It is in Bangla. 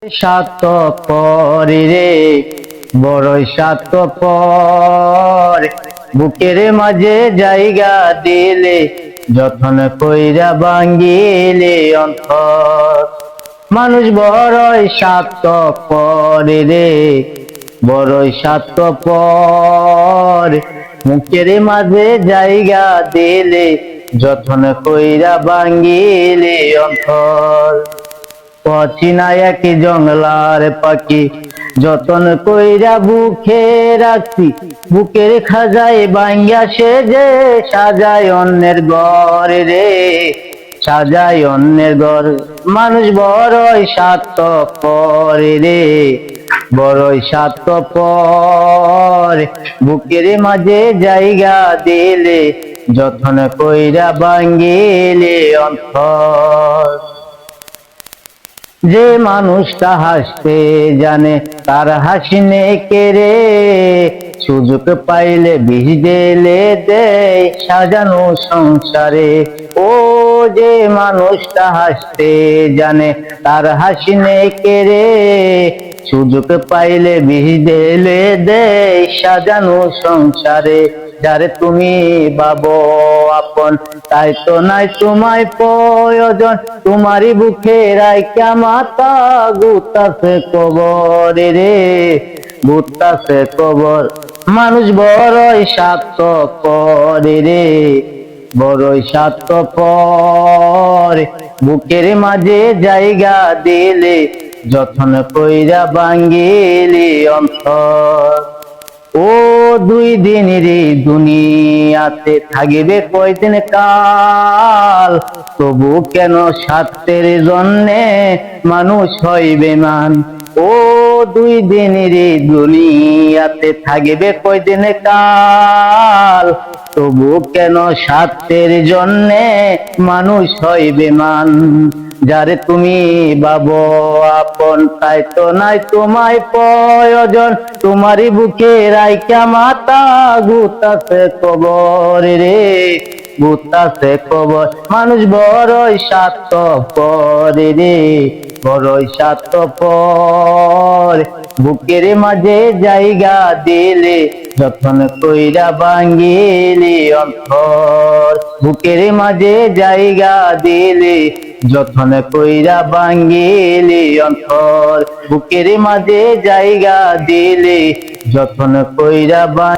স্বার্থপর রে বড়ই স্বার্থপর, বুকের মাঝে জায়গা দিলে যতন কইরা ভাঙ্গিলে অন্তর। মানুষ বড়ই স্বার্থপর রে বড়ই স্বার্থপর, বুকের মাঝে জায়গা দিলে যতন কইরা ভাঙ্গিলে অন্তর। অচিনা এক জংলার পাখি যতন কইরা বুকে রাখছি, বুকের খাজায় ভাঙ্গা সে যে সাজায় অন্যের ঘর রে, সাজায় অন্যের ঘর। মানুষ বড়ই স্বার্থপর রে বড়ই স্বার্থপর, বুকের মাঝে জায়গা দিলে যতন কইরা ভাঙ্গিলে অন্তর। যে মানুষটা হাসতে জানে তার হাসি নেকে রে, সুযোগ পাইলে বিষ ঢেলে দেয় সাজানো সংসারে। ও যে মানুষটা হাসতে জানে তার হাসি নেকে রে, সুযোগ পাইলে বিষ ঢেলে দেয় সাজানো সংসারে। যারে তুমি ভাবো আপন তাই তো নাই তোমায় প্রয়োজন, তোমারই বুকে রাইখা মাথা গুতাছে কবর রে, গুতাছে কবর। মানুষ বড়ই স্বার্থপর রে বড়ই স্বার্থপর, বুকের মাঝে জায়গা দিলে যতন কইরা ভাঙ্গিলে অন্তর। ও দুই দিন রে দুনিয়াতে থাকিবে কয়দিন কাল, তবু কেন স্বার্থের জন্যে মানুষ হয় বেমান। ও দুই দিন রে দুনিয়াতে থাকিবে কয়দিন কাল, তবু কেন স্বার্থের জন্যে মানুষ হয় বেমান। যারে তুমি ভাবো আপন তাই তো নাই তোমায় প্রয়োজন, তোমারই বুকে রাইখা মাথা গুতাছে কবর রে, গুতাছে কবর। মানুষ বড়ই স্বার্থপর রে বড়ই স্বার্থপর, বুকের মাঝে জায়গা দিলে যতন কইরা ভাঙ্গিলে অন্তর। বুকের মাঝে জায়গা দিলে যতন কইরা ভাঙ্গিলে অন্তর, বুকের মাঝে জায়গা দিলে যতন কইরা